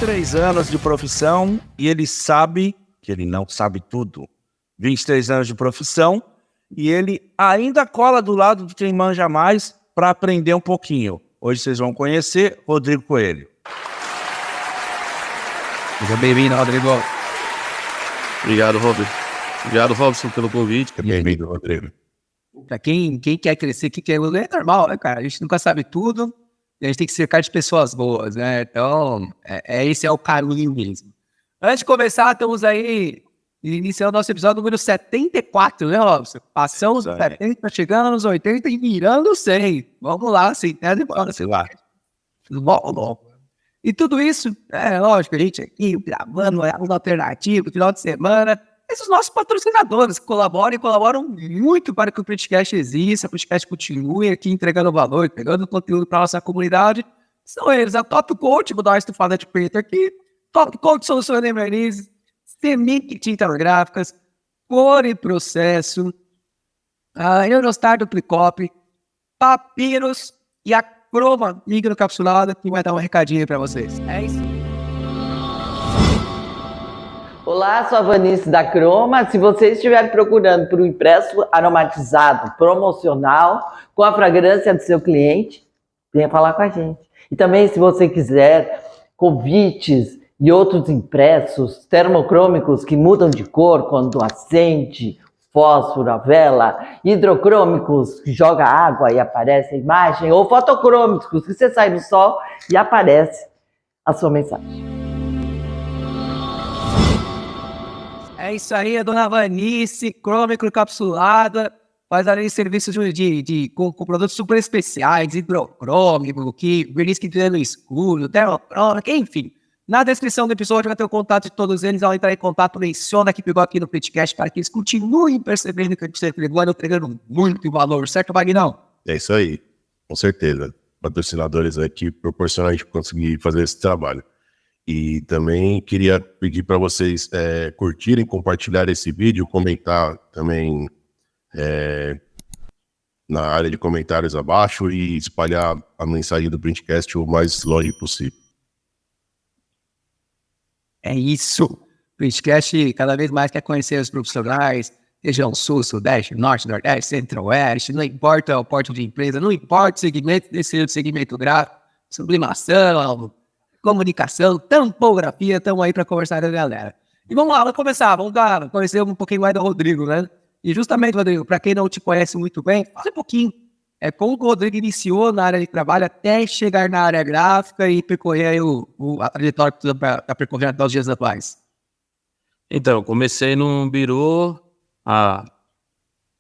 23 anos de profissão e ele sabe que ele não sabe tudo. 23 anos de profissão e ele ainda cola do lado de quem manja mais para aprender um pouquinho. Hoje vocês vão conhecer Rodrigo Coelho. Seja bem-vindo, Rodrigo. Obrigado, Robert. Obrigado, Robson, pelo convite. Bem-vindo, Rodrigo. Pra quem quer crescer, quem quer evoluir, é normal, né, cara? A gente nunca sabe tudo e a gente tem que cercar de pessoas boas, né? Então, esse é o caminho mesmo. Antes de começar, estamos aí iniciando nosso episódio número 74, né, Robson? Passamos os 70, chegando nos 80 e mirando 100. Vamos lá, centésimo. Sei lá. Bom. E tudo isso, lógico, a gente aqui gravando, é um alternativo, final de semana. Esses nossos patrocinadores que colaboram muito para que o Printcast exista, o Printcast continue aqui entregando valor, entregando conteúdo para a nossa comunidade. São eles, a Top Coat, vou dar uma estufada de peito aqui, Top Coat Soluções de Verniz, Semic Tintas Gráficas, Cor e Processo, a Eurostar Duplicop, Papiros e a Croma microcapsulada, que vai dar um recadinho aí para vocês. É isso. Olá, sou a Vanice da Croma. Se você estiver procurando por um impresso aromatizado promocional com a fragrância do seu cliente, venha falar com a gente. E também, se você quiser convites e outros impressos termocrômicos que mudam de cor quando acende, fósforo, a vela, hidrocrômicos que joga água e aparece a imagem, ou fotocrômicos que você sai do sol e aparece a sua mensagem. É isso aí, a dona Vanice, crômico capsulada, faz ali serviços com produtos super especiais, hidrocrômico, verniz que brilha no escuro, termocrômico, enfim. Na descrição do episódio vai ter o contato de todos eles. Ao entrar em contato, menciona que pegou aqui no Printcast para que eles continuem percebendo que a gente está entregando muito valor, certo, Magnão? É isso aí, com certeza. Patrocinadores aqui proporcionam a gente conseguir fazer esse trabalho. E também queria pedir para vocês curtirem, compartilhar esse vídeo, comentar também na área de comentários abaixo e espalhar a mensagem do Printcast o mais longe possível. É isso. O Printcast cada vez mais quer conhecer os profissionais, região sul, sudeste, norte, nordeste, centro-oeste, não importa o porte de empresa, não importa o segmento, desse segmento gráfico, sublimação, comunicação, tampografia, estamos aí para conversar com a galera. E vamos lá, vamos começar, conhecer um pouquinho mais do Rodrigo, né? E justamente, Rodrigo, para quem não te conhece muito bem, fala um pouquinho como o Rodrigo iniciou na área de trabalho até chegar na área gráfica e percorrer aí a trajetória para percorrer até os dias atuais. Então, eu comecei no Birô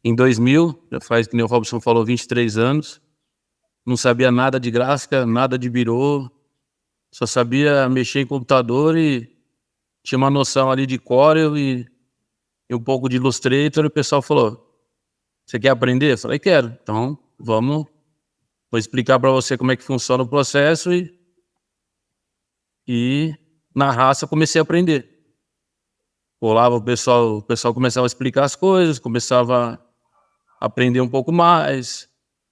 em 2000, já faz, como o Robson falou, 23 anos. Não sabia nada de gráfica, nada de Birô, só sabia mexer em computador e tinha uma noção ali de Corel e um pouco de Illustrator. E o pessoal falou, você quer aprender? Eu falei, quero. Então, vou explicar para você como é que funciona o processo e na raça comecei a aprender. Olava o pessoal começava a explicar as coisas, começava a aprender um pouco mais.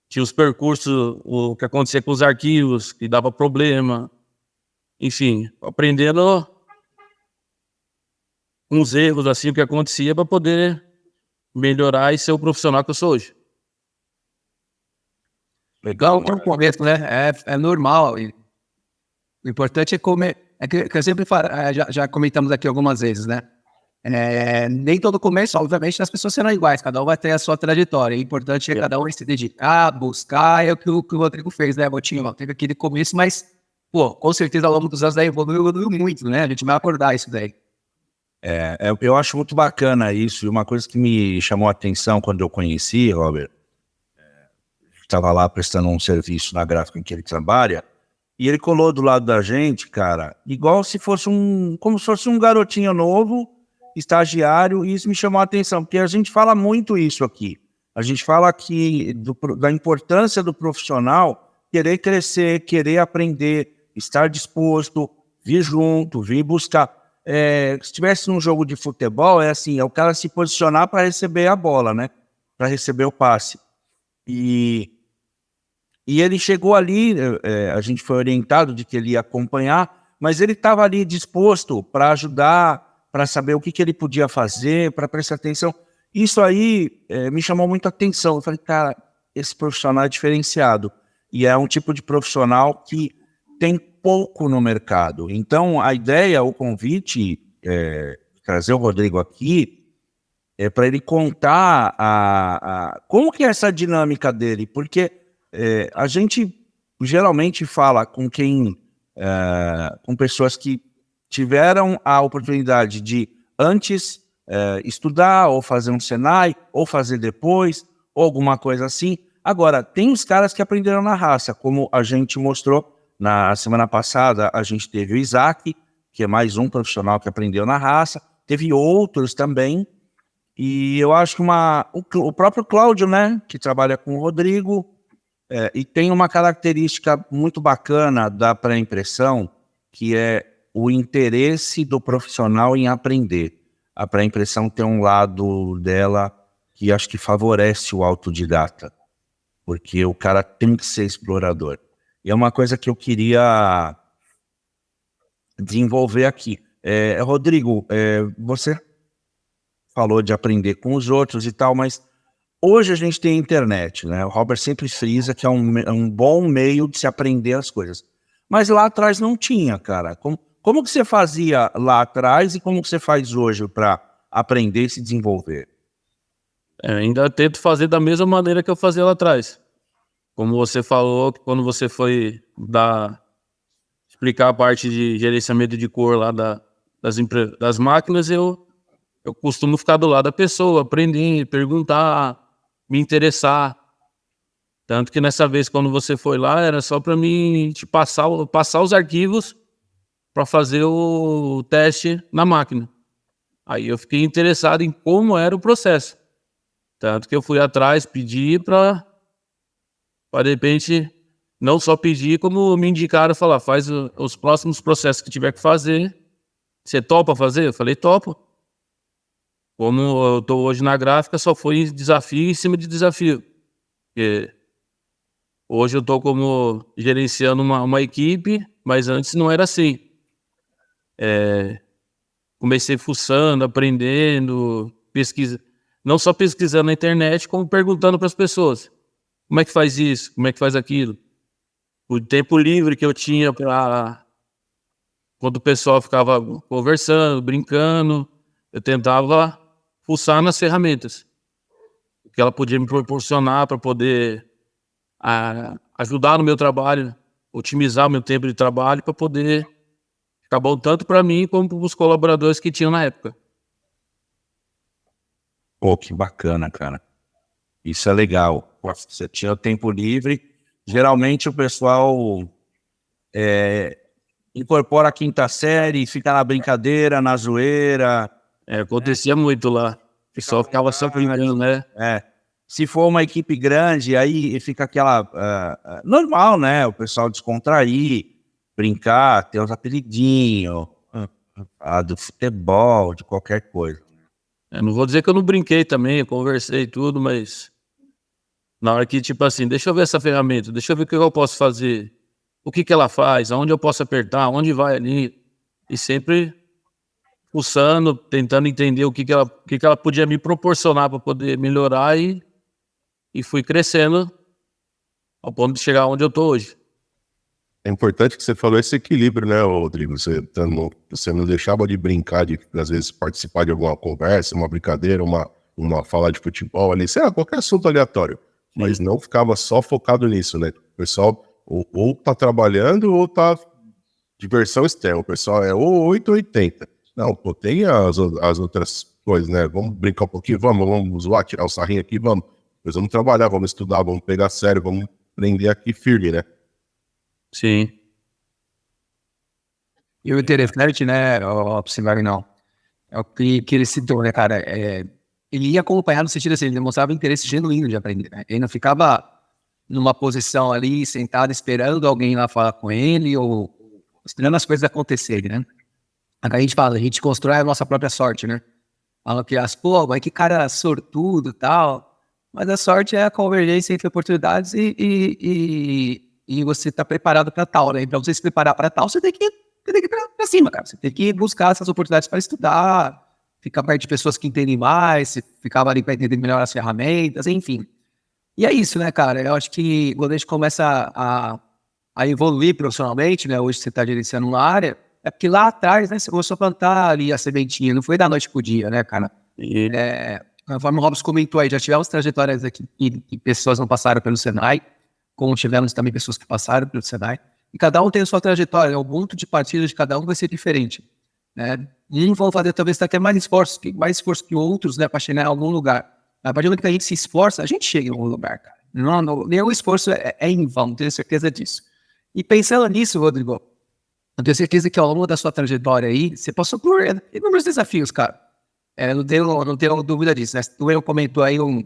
Tinha os percursos, o que acontecia com os arquivos, que dava problema. Enfim, aprendendo uns erros, assim, o que acontecia para poder melhorar e ser o profissional que eu sou hoje. Legal, no começo, né? É normal. E o importante é comer. É que eu sempre falo, já comentamos aqui algumas vezes, né? Nem todo começo, obviamente, as pessoas serão iguais, cada um vai ter a sua trajetória. O importante é cada um se dedicar, buscar, é o que o Rodrigo fez, né, Botinho? Teve aquele começo, mas, com certeza ao longo dos anos daí evoluiu muito, né? A gente vai acordar isso daí. Eu acho muito bacana isso, e uma coisa que me chamou a atenção quando eu conheci, Robert, estava lá prestando um serviço na gráfica em que ele trabalha, e ele colou do lado da gente, cara, igual se fosse como se fosse um garotinho novo, estagiário, e isso me chamou a atenção, porque a gente fala muito isso aqui. A gente fala aqui da importância do profissional querer crescer, querer aprender, estar disposto, vir junto, vir buscar. Se estivesse num jogo de futebol, é o cara se posicionar para receber a bola, né? Para receber o passe. E ele chegou ali, a gente foi orientado de que ele ia acompanhar, mas ele estava ali disposto para ajudar, para saber o que ele podia fazer, para prestar atenção. Isso aí me chamou muito a atenção. Eu falei, cara, esse profissional é diferenciado. E é um tipo de profissional que tem pouco no mercado. Então, a ideia, o convite, trazer o Rodrigo aqui, é para ele contar como que é essa dinâmica dele. Porque a gente geralmente fala com com pessoas que tiveram a oportunidade de antes estudar, ou fazer um Senai, ou fazer depois, ou alguma coisa assim. Agora, tem os caras que aprenderam na raça, como a gente mostrou na semana passada. A gente teve o Isaac, que é mais um profissional que aprendeu na raça, teve outros também, e eu acho que o próprio Cláudio, né, que trabalha com o Rodrigo, e tem uma característica muito bacana da pré-impressão, que é o interesse do profissional em aprender. A pré-impressão tem um lado dela que acho que favorece o autodidata, porque o cara tem que ser explorador. E é uma coisa que eu queria desenvolver aqui. Rodrigo, você falou de aprender com os outros e tal, mas hoje a gente tem internet, né? O Robert sempre frisa que é um bom meio de se aprender as coisas. Mas lá atrás não tinha, cara. Como que você fazia lá atrás e como que você faz hoje para aprender e se desenvolver? Ainda tento fazer da mesma maneira que eu fazia lá atrás. Como você falou, quando você foi explicar a parte de gerenciamento de cor lá das máquinas, eu costumo ficar do lado da pessoa, aprender, perguntar, me interessar. Tanto que nessa vez, quando você foi lá, era só para mim te passar os arquivos para fazer o teste na máquina. Aí eu fiquei interessado em como era o processo. Tanto que eu fui atrás, pedi para de repente, não só pedir, como me indicaram, falar, faz os próximos processos que tiver que fazer. Você topa fazer? Eu falei, topo. Como eu estou hoje na gráfica, só foi desafio em cima de desafio. Porque hoje eu estou como gerenciando uma equipe, mas antes não era assim. Comecei fuçando, aprendendo, não só pesquisando na internet, como perguntando para as pessoas. Como é que faz isso? Como é que faz aquilo? O tempo livre que eu tinha quando o pessoal ficava conversando, brincando, eu tentava fuçar nas ferramentas que ela podia me proporcionar para poder ajudar no meu trabalho, otimizar o meu tempo de trabalho para poder ficar bom tanto para mim como para os colaboradores que tinham na época. Pô, que bacana, cara. Isso é legal. Você tinha o tempo livre. Geralmente o pessoal incorpora a quinta série, fica na brincadeira, na zoeira. Acontecia muito lá. O pessoal ficava só brincando, né? Se for uma equipe grande, aí fica aquela... normal, né? O pessoal descontrair, brincar, ter uns apelidinhos, do futebol, de qualquer coisa. Não vou dizer que eu não brinquei também, eu conversei tudo, mas na hora que, tipo assim, deixa eu ver essa ferramenta, deixa eu ver o que eu posso fazer, o que ela faz, aonde eu posso apertar, onde vai ali, e sempre pulsando, tentando entender o que ela podia me proporcionar para poder melhorar, e fui crescendo ao ponto de chegar onde eu tô hoje. É importante que você falou esse equilíbrio, né, Rodrigo? Você não deixava de brincar, de às vezes participar de alguma conversa, uma brincadeira, uma fala de futebol ali, sei lá, qualquer assunto aleatório. Sim. Mas não ficava só focado nisso, né? O pessoal ou tá trabalhando ou tá diversão externa. O pessoal é ou 880. Não, pô, tem as outras coisas, né? Vamos brincar um pouquinho, vamos zoar, tirar o sarrinho aqui, vamos. Depois vamos trabalhar, vamos estudar, vamos pegar sério, vamos aprender aqui firme, né? Sim. E o interessante, né, não, é o que ele citou, né, cara, ele ia acompanhar no sentido assim, ele demonstrava interesse genuíno de aprender, né? Ele não ficava numa posição ali, sentado, esperando alguém lá falar com ele, ou esperando as coisas acontecerem, né? A gente fala, a gente constrói a nossa própria sorte, né? Fala que mas que cara sortudo e tal, mas a sorte é a convergência entre oportunidades e você tá preparado para tal, né? E para você se preparar para tal, você tem que você tem que ir pra cima, cara. Você tem que buscar essas oportunidades para estudar, ficar perto de pessoas que entendem mais, você ficava ali para entender melhor as ferramentas, enfim. E é isso, né, cara? Eu acho que quando a gente começa a evoluir profissionalmente, né? Hoje você está gerenciando uma área, é porque lá atrás, né, você começou a plantar ali a sementinha, não foi da noite pro dia, né, cara? E Conforme o Robson comentou aí, já tivemos trajetórias aqui que pessoas não passaram pelo Senai, como tivemos também pessoas que passaram pelo Senai, e cada um tem a sua trajetória, o ponto de partida de cada um vai ser diferente, né? Uns vão fazer talvez até mais esforço que outros, né, para chegar em algum lugar. A partir do momento que a gente se esforça, a gente chega em algum lugar, cara. Nenhum esforço é em vão, tenho certeza disso. E pensando nisso, Rodrigo, eu tenho certeza que ao longo da sua trajetória aí, você passou por inúmeros desafios, cara. Não tenho dúvida disso, né? Tu comentou aí um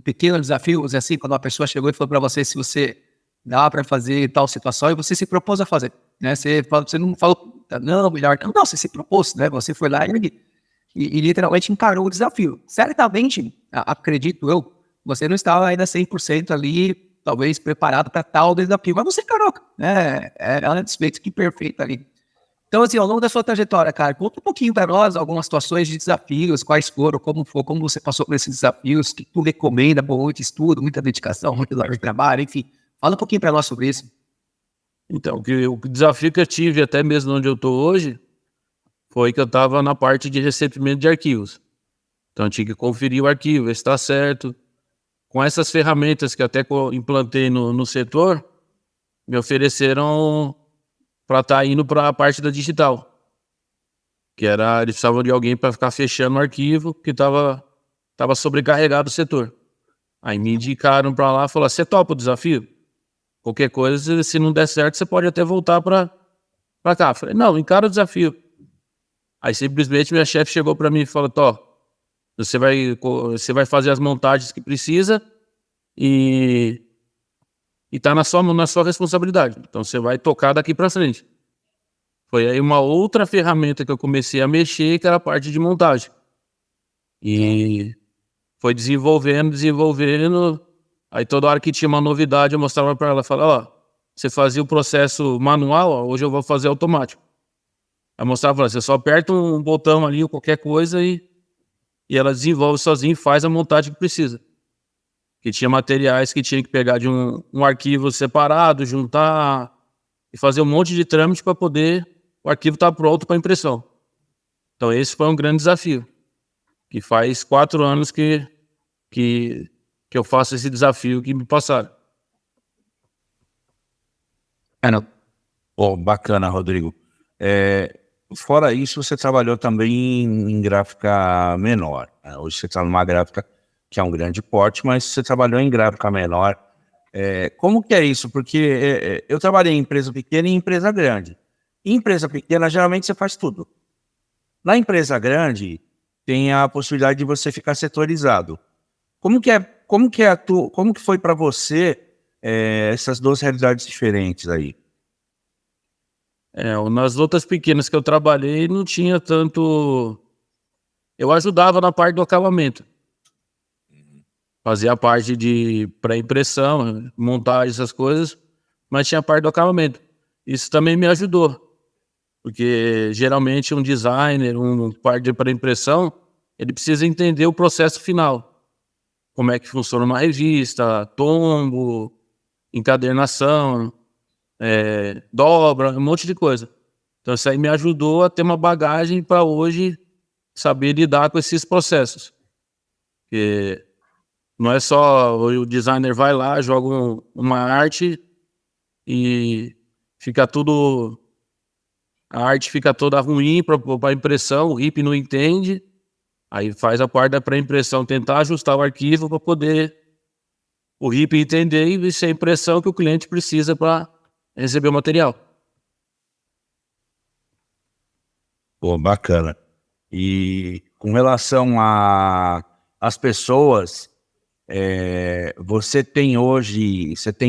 pequeno desafio, assim, quando uma pessoa chegou e falou para você se você dá para fazer tal situação e você se propôs a fazer, né? Você não falou, não, melhor não, você se propôs, né? Você foi lá e literalmente encarou o desafio. Certamente, acredito eu, você não estava ainda 100% ali, talvez preparado para tal desafio, mas você encarou, né? É um desfeito que perfeito ali. Então, assim, ao longo da sua trajetória, cara, conta um pouquinho para nós algumas situações de desafios, quais foram, como você passou por esses desafios, o que tu recomenda por muito estudo, muita dedicação, muito hora de trabalho, enfim. Fala um pouquinho para nós sobre isso. então, o desafio que eu tive, até mesmo onde eu estou hoje, foi que eu estava na parte de recebimento de arquivos. Então, eu tinha que conferir o arquivo, ver se está certo. Com essas ferramentas que até implantei no setor, me ofereceram para estar indo para a parte da digital. Eles precisavam de alguém para ficar fechando o arquivo, que estava sobrecarregado o setor. Aí me indicaram para lá e falaram, você topa o desafio? Qualquer coisa, se não der certo, você pode até voltar para cá. Eu falei, não, encara o desafio. Aí simplesmente minha chefe chegou para mim e falou, você vai fazer as montagens que precisa e tá na sua responsabilidade. Então você vai tocar daqui para frente. Foi aí uma outra ferramenta que eu comecei a mexer, que era a parte de montagem. E foi desenvolvendo. Aí toda hora que tinha uma novidade eu mostrava para ela, falava, você fazia o processo manual, hoje eu vou fazer automático. Aí mostrava, você só aperta um botão ali ou qualquer coisa e ela desenvolve sozinha e faz a montagem que precisa. Que tinha materiais que tinha que pegar de um arquivo separado, juntar e fazer um monte de trâmite para poder o arquivo estar pronto para impressão. Então esse foi um grande desafio, que faz 4 anos que eu faço esse desafio que me passaram. Bacana, Rodrigo. Fora isso, você trabalhou também em gráfica menor, né? Hoje você está numa gráfica que é um grande porte, mas você trabalhou em gráfica menor. Como que é isso? Porque eu trabalhei em empresa pequena e em empresa grande. Em empresa pequena, geralmente você faz tudo. Na empresa grande, tem a possibilidade de você ficar setorizado. Como que foi para você essas duas realidades diferentes aí? Nas outras pequenas que eu trabalhei, não tinha tanto... Eu ajudava na parte do acabamento. Fazia a parte de pré-impressão, montar essas coisas, mas tinha a parte do acabamento. Isso também me ajudou, porque geralmente um designer, um parte de pré-impressão, ele precisa entender o processo final. Como é que funciona uma revista, tombo, encadernação, dobra, um monte de coisa. Então isso aí me ajudou a ter uma bagagem para hoje saber lidar com esses processos. Porque não é só o designer vai lá, joga uma arte e fica tudo... A arte fica toda ruim para a impressão, o RIP não entende, aí faz a parte da pré-impressão, tentar ajustar o arquivo para poder o RIP entender e ser a impressão que o cliente precisa para receber o material. Bacana. E com relação às pessoas, você tem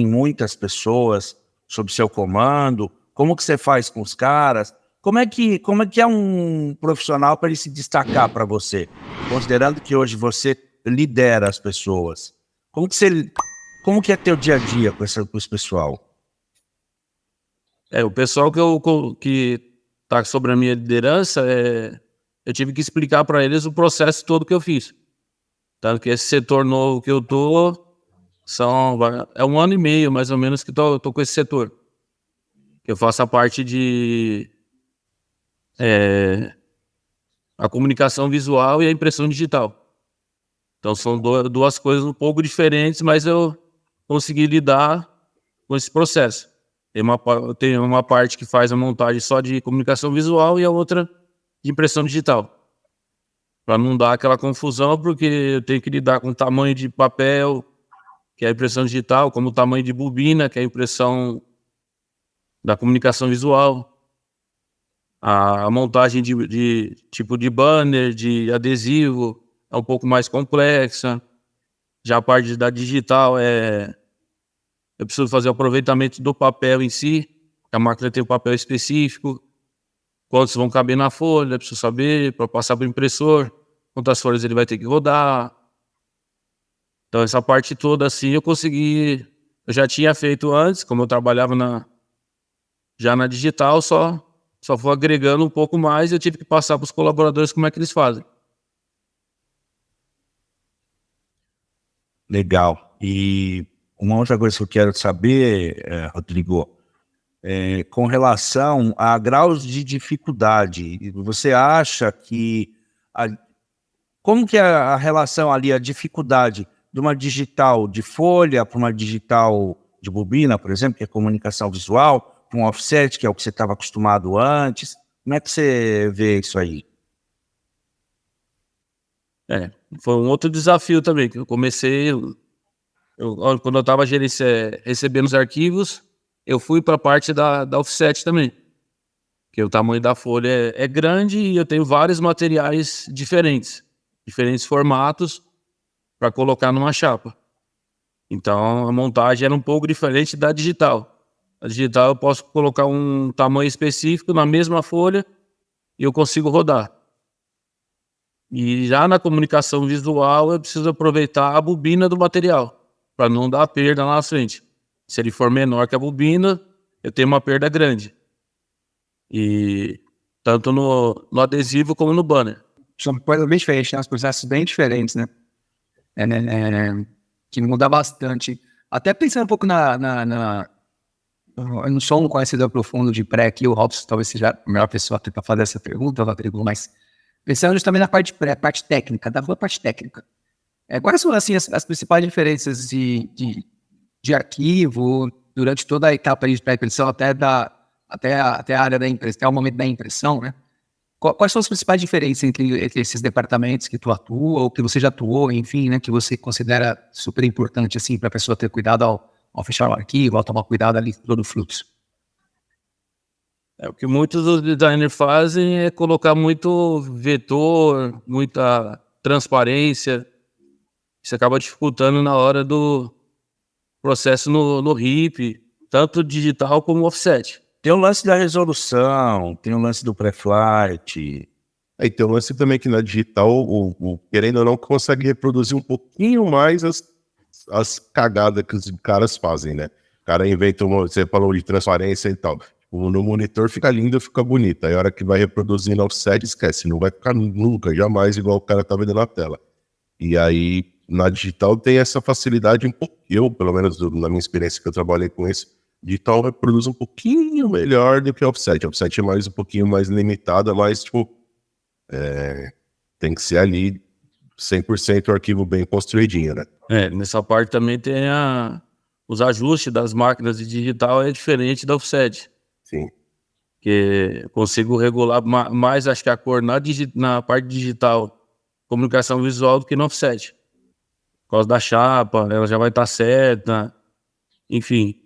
muitas pessoas sob seu comando? Como que você faz com os caras? Como é que é um profissional para ele se destacar para você? Considerando que hoje você lidera as pessoas. Como que é teu dia a dia com esse pessoal? O pessoal que tá sobre a minha liderança, eu tive que explicar para eles o processo todo que eu fiz. Tanto que esse setor novo que eu tô, é 1 ano e meio, mais ou menos, que tô com esse setor. Eu faço a parte de a comunicação visual e a impressão digital. Então são duas coisas um pouco diferentes, mas eu consegui lidar com esse processo. Tem uma parte que faz a montagem só de comunicação visual e a outra de impressão digital. Para não dar aquela confusão, porque eu tenho que lidar com o tamanho de papel, que é a impressão digital, como o tamanho de bobina, que é a impressão da comunicação visual. A montagem de tipo de banner, de adesivo, é um pouco mais complexa. Já a parte da digital eu preciso fazer o aproveitamento do papel em si. A máquina tem um papel específico. Quantos vão caber na folha, preciso saber, para passar para o impressor. Quantas folhas ele vai ter que rodar. Então essa parte toda assim eu já tinha feito antes, como eu trabalhava já na digital, só vou agregando um pouco mais e eu tive que passar para os colaboradores como é que eles fazem. Legal. E uma outra coisa que eu quero saber, Rodrigo, com relação a graus de dificuldade, você acha que como que é a relação ali, a dificuldade de uma digital de folha para uma digital de bobina, por exemplo, que é comunicação visual, para um offset, que é o que você estava acostumado antes? Como é que você vê isso aí? Foi um outro desafio também, que eu comecei, quando eu estava recebendo os arquivos, eu fui para a parte da offset também, que o tamanho da folha é grande e eu tenho vários materiais diferentes formatos para colocar numa chapa. Então a montagem era um pouco diferente da digital. A digital eu posso colocar um tamanho específico na mesma folha e eu consigo rodar. E já na comunicação visual eu preciso aproveitar a bobina do material para não dar perda lá na frente. Se ele for menor que a bobina, eu tenho uma perda grande. E tanto no adesivo como no banner. São coisas bem diferentes, né? Os processos bem diferentes, né? Que muda bastante. Até pensando um pouco eu não sou um conhecedor profundo de pré aqui, o Robson talvez seja a melhor pessoa para fazer essa pergunta, Rodrigo, mas pensando justamente na parte pré, parte técnica, da parte técnica. Quais são assim, as principais diferenças de arquivo durante toda a etapa de pré-impressão até a área da impressão, até o momento da impressão, né? Quais são as principais diferenças entre esses departamentos que tu atua, ou que você já atuou, enfim, né, que você considera super importante assim, para a pessoa ter cuidado ao fechar o arquivo, ao tomar cuidado ali todo o fluxo? O que muitos dos designers fazem é colocar muito vetor, muita transparência. Isso acaba dificultando na hora do processo no RIP, tanto digital como offset. Tem o lance da resolução, tem o lance do pré-flight. Aí tem um lance também que na digital, querendo ou não, consegue reproduzir um pouquinho mais as cagadas que os caras fazem, né? O cara inventa você falou de transparência e tal. No monitor fica lindo, fica bonito. Aí a hora que vai reproduzir no offset, esquece. Não vai ficar nunca, jamais igual o cara tá vendo na tela. E aí, na digital tem essa facilidade um pouco. Eu, pelo menos na minha experiência que eu trabalhei com isso, digital reproduz um pouquinho melhor do que o offset. O offset é um pouquinho mais limitada, mas tem que ser ali 100% o arquivo bem construidinho, né? Nessa parte também tem os ajustes das máquinas de digital é diferente da offset. Sim. Que eu consigo regular mais, acho que a cor na parte digital, comunicação visual, do que no offset. Por causa da chapa, ela já vai estar certa, enfim,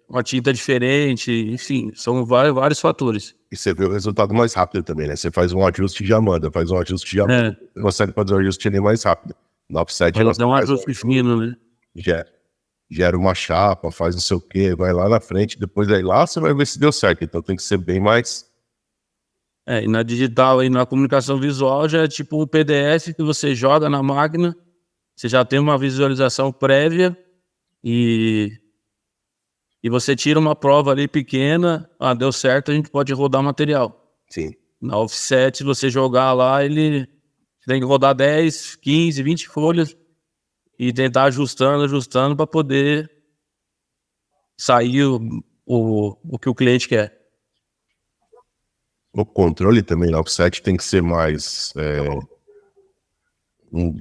uma tinta diferente, enfim, são vários fatores. E você vê o resultado mais rápido também, né? Você faz um ajuste e já manda, você consegue fazer o ajuste ali mais rápido. No offset... Ela dá um ajuste fino, né? Gera uma chapa, faz não sei o quê, vai lá na frente, depois aí lá você vai ver se deu certo, então tem que ser bem mais... E na digital e na comunicação visual já é tipo um PDF que você joga na máquina, você já tem uma visualização prévia e e você tira uma prova ali pequena, deu certo, a gente pode rodar material. Sim. Na offset, se você jogar lá, ele tem que rodar 10, 15, 20 folhas e tentar ajustando para poder sair o que o cliente quer. O controle também na offset tem que ser mais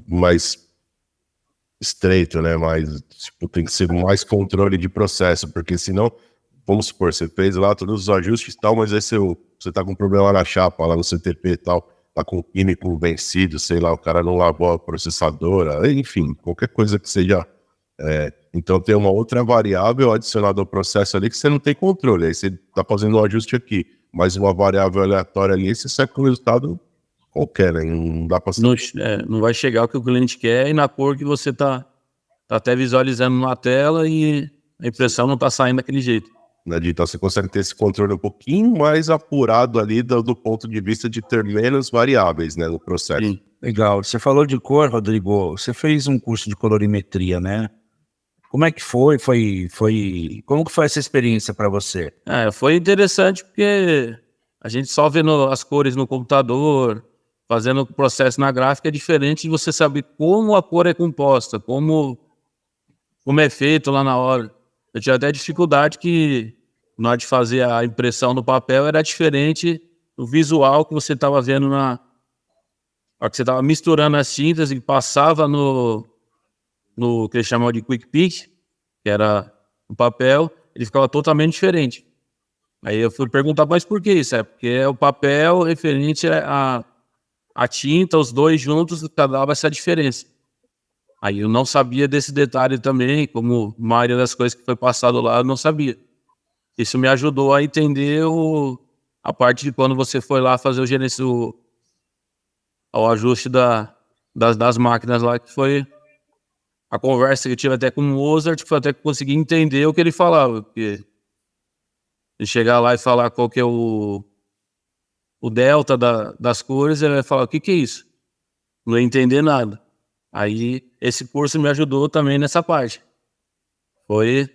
mais estreito, né? Mais, tipo, tem que ser mais controle de processo, porque senão, vamos supor, você fez lá todos os ajustes e tal, mas aí você tá com um problema na chapa, lá no CTP e tal, tá com o químico vencido, sei lá, o cara não lavou a processadora, enfim, qualquer coisa que seja. Então tem uma outra variável adicionada ao processo ali que você não tem controle, aí você tá fazendo um ajuste aqui, mas uma variável aleatória ali, você sai com um resultado qualquer, né? Não dá pra... Não vai chegar o que o cliente quer e na cor que você tá até visualizando na tela e a impressão não tá saindo daquele jeito. Na digital você consegue ter esse controle um pouquinho mais apurado ali do ponto de vista de ter menos variáveis, né, no processo. Sim. Legal. Você falou de cor, Rodrigo. Você fez um curso de colorimetria, né? Como é que foi? Como que foi essa experiência para você? Foi interessante porque a gente só vendo as cores no computador, fazendo o processo na gráfica é diferente de você saber como a cor é composta, como é feito lá na hora. Eu tinha até dificuldade que na hora de fazer a impressão no papel era diferente do visual que você estava vendo na hora que você estava misturando as tintas e passava no que eles chamam de quick pick, que era o papel, ele ficava totalmente diferente. Aí eu fui perguntar, mas por que isso? Porque é o papel referente a tinta, os dois juntos, dava essa diferença. Aí eu não sabia desse detalhe também, como a maioria das coisas que foi passado lá, eu não sabia. Isso me ajudou a entender a parte de quando você foi lá fazer o ajuste das máquinas lá, que foi a conversa que eu tive até com o Mozart, que foi até que consegui entender o que ele falava. Porque de chegar lá e falar qual que é o delta das cores, ele vai falar, o que é isso? Não ia entender nada. Aí, esse curso me ajudou também nessa parte. Foi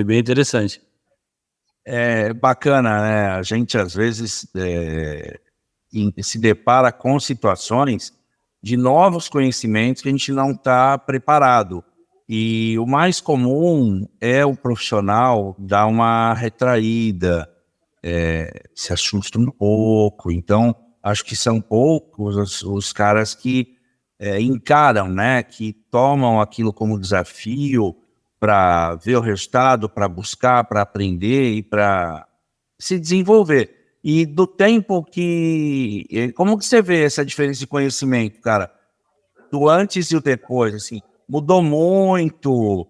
bem interessante. É bacana, né? A gente, às vezes, se depara com situações de novos conhecimentos que a gente não está preparado. E o mais comum é o profissional dar uma retraída, se assusta um pouco. Então, acho que são poucos os caras que encaram, né? Que tomam aquilo como desafio para ver o resultado, para buscar, para aprender e para se desenvolver. E do tempo que... Como que você vê essa diferença de conhecimento, cara? Do antes e o depois, assim, mudou muito,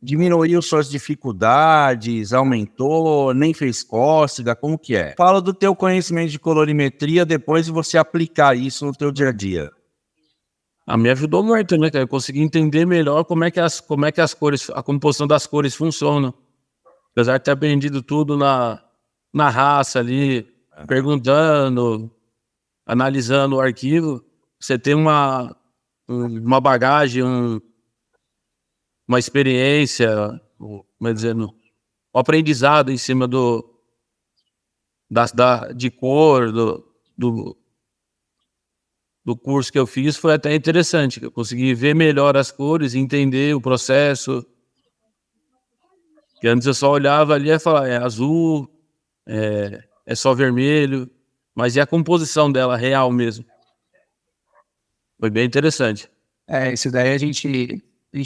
diminuiu suas dificuldades, aumentou, nem fez cócega, como que é? Fala do teu conhecimento de colorimetria depois de você aplicar isso no teu dia a dia. Me ajudou muito, né, cara? Eu consegui entender melhor como é que as cores, a composição das cores funciona. Apesar de ter aprendido tudo na raça ali, perguntando, analisando o arquivo, você tem uma bagagem, uma experiência, um aprendizado em cima de cor, do curso que eu fiz, foi até interessante. Eu consegui ver melhor as cores, entender o processo. Que antes eu só olhava ali e falava, é azul, é só vermelho, mas e a composição dela real mesmo? Foi bem interessante. Isso daí a gente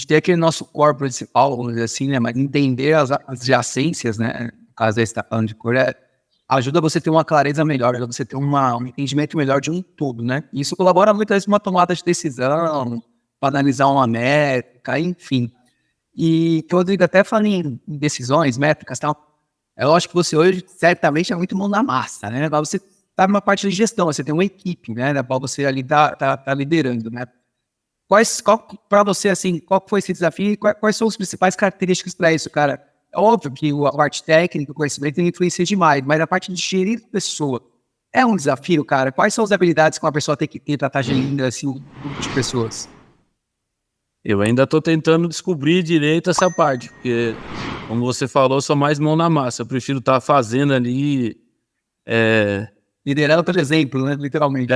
tem aquele nosso core principal, vamos dizer assim, né? Mas entender as adjacências, né? No caso aí você está falando de cor, ajuda você a ter uma clareza melhor, ajuda você a ter um entendimento melhor de um todo, né? Isso colabora muito vezes uma tomada de decisão, para analisar uma métrica, enfim. E que o Rodrigo até fala em decisões, métricas e tal. É lógico que você hoje, certamente, é muito mão na massa, né? Agora você tá numa parte de gestão, você tem uma equipe, né? Da qual você ali tá liderando, né? Para você, assim, qual foi esse desafio e quais são as principais características para isso, cara? É óbvio que a parte técnica, o conhecimento influencia demais, mas a parte de gerir pessoa é um desafio, cara? Quais são as habilidades que uma pessoa tem que ter para estar gerindo, assim, um grupo de pessoas? Eu ainda estou tentando descobrir direito essa parte, porque, como você falou, eu sou mais mão na massa. Eu prefiro estar fazendo ali, Liderando pelo exemplo, né? Literalmente.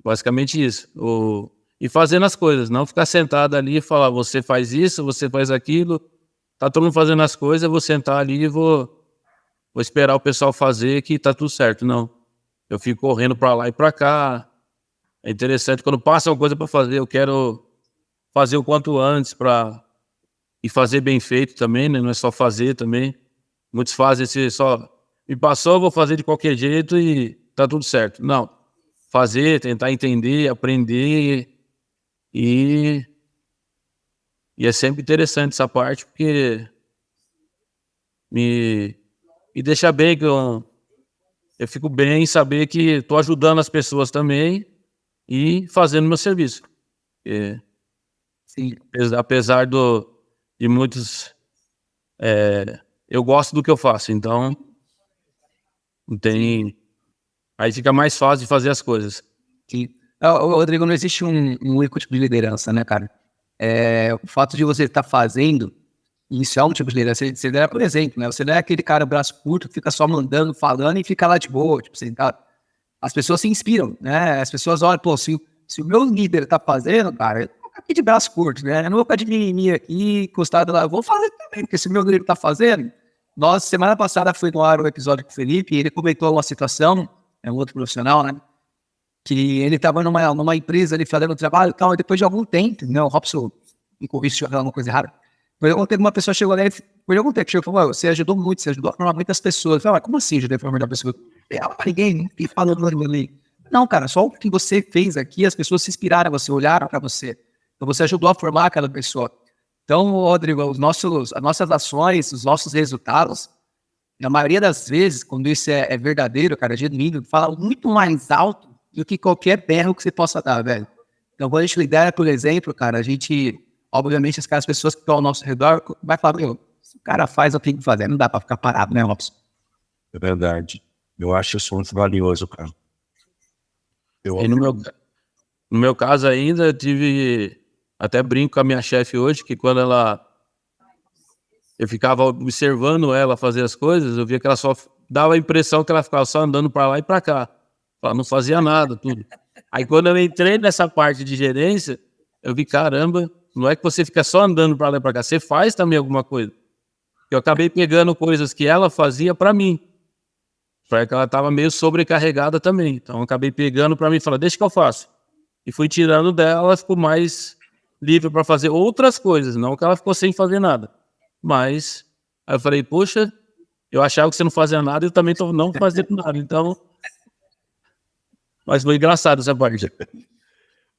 basicamente isso. E fazendo as coisas, não ficar sentado ali e falar, você faz isso, você faz aquilo. Tá todo mundo fazendo as coisas, eu vou sentar ali e vou esperar o pessoal fazer que tá tudo certo. Não. Eu fico correndo para lá e para cá. É interessante, quando passa uma coisa para fazer, eu quero fazer o quanto antes e fazer bem feito também, né? Não é só fazer também. Muitos fazem esse só, me passou, eu vou fazer de qualquer jeito e tá tudo certo. Não. Fazer, tentar entender, aprender e é sempre interessante essa parte, porque me deixa bem, que eu fico bem em saber que estou ajudando as pessoas também e fazendo meu serviço. Sim. Apesar de muitos... eu gosto do que eu faço, então não tem... Aí fica mais fácil de fazer as coisas. Sim. Rodrigo, não existe um único tipo de liderança, né, cara? O fato de você estar fazendo, isso é um tipo de liderança. Você lidera, por exemplo, né? Você não é aquele cara braço curto que fica só mandando, falando e fica lá de boa, tipo, sentado. As pessoas se inspiram, né? As pessoas olham, pô, se o meu líder tá fazendo, cara, eu tô aqui de braço curto, né? Eu não vou ficar de mimimi aqui, encostado lá. Eu vou fazer também, porque se o meu líder tá fazendo... Nós, semana passada, foi no ar um episódio com o Felipe e ele comentou uma situação, um outro profissional, né? Que ele estava numa empresa ali fazendo trabalho e tal, e depois de algum tempo, né? O Robson me corrige se eu falar alguma coisa errada. Depois de algum tempo, uma pessoa chegou ali, depois de algum tempo, chegou e falou, você ajudou muito, você ajudou a formar muitas pessoas. Eu falei, mas como assim ajudei a formar muitas pessoas? Para ninguém, não fiquei falando ali. Não, cara, só o que você fez aqui, as pessoas se inspiraram, você olharam para você. Então você ajudou a formar aquela pessoa. Então, Rodrigo, as nossas ações, os nossos resultados, na maioria das vezes, quando isso é verdadeiro, cara, genuíno, fala muito mais alto do que qualquer berro que você possa dar, velho. Então, quando a gente lidera, por exemplo, cara, a gente, obviamente, as pessoas que estão ao nosso redor, vai falar, meu, se o cara faz, eu tenho que fazer. Não dá pra ficar parado, né, Robson? É verdade. Eu acho isso muito valioso, cara. E no meu caso ainda, eu tive... Até brinco com a minha chefe hoje, que quando eu ficava observando ela fazer as coisas, eu via que ela só dava a impressão que ela ficava só andando para lá e para cá. Ela não fazia nada, tudo. Aí quando eu entrei nessa parte de gerência, eu vi, caramba, não é que você fica só andando para lá e para cá, você faz também alguma coisa. Eu acabei pegando coisas que ela fazia para mim, porque ela estava meio sobrecarregada também. Então eu acabei pegando para mim e falei, deixa que eu faço. E fui tirando dela, ela ficou mais livre para fazer outras coisas, não que ela ficou sem fazer nada. Mas aí eu falei, poxa, eu achava que você não fazia nada e eu também tô não fazendo nada, então... Mas foi engraçado essa parte.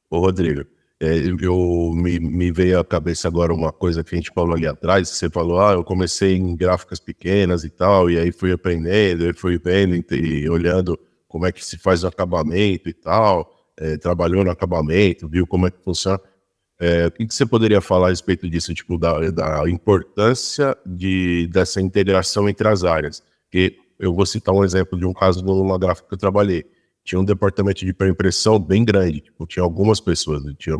Ô, Rodrigo, me veio à cabeça agora uma coisa que a gente falou ali atrás. Você falou, eu comecei em gráficas pequenas e tal, e aí fui aprendendo, e fui vendo e olhando como é que se faz o acabamento e tal, trabalhou no acabamento, viu como é que funciona. O que você poderia falar a respeito disso, tipo, da importância dessa integração entre as áreas? Porque eu vou citar um exemplo de um caso numa gráfica que eu trabalhei. Tinha um departamento de pré-impressão bem grande, tipo, tinha algumas pessoas, tinha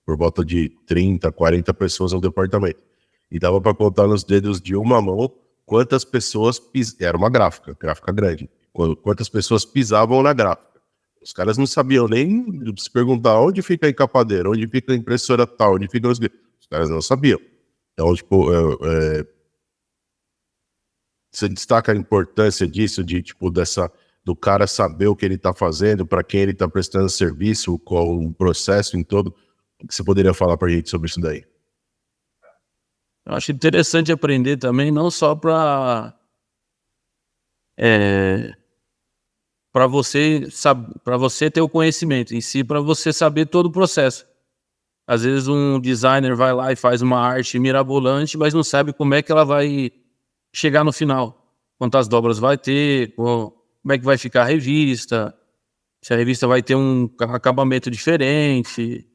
por volta de 30, 40 pessoas no departamento. E dava para contar nos dedos de uma mão quantas pessoas era uma gráfica grande, quantas pessoas pisavam na gráfica. Os caras não sabiam nem se perguntar onde fica a encapadeira, onde fica a impressora tal, onde fica os caras não sabiam. Então, tipo, você destaca a importância disso, do cara saber o que ele está fazendo, para quem ele está prestando serviço, qual o processo em todo. O que você poderia falar para a gente sobre isso daí? Eu acho interessante aprender também, não só para você ter o conhecimento em si, para você saber todo o processo. Às vezes um designer vai lá e faz uma arte mirabolante, mas não sabe como é que ela vai chegar no final. Quantas dobras vai ter, como é que vai ficar a revista, se a revista vai ter um acabamento diferente,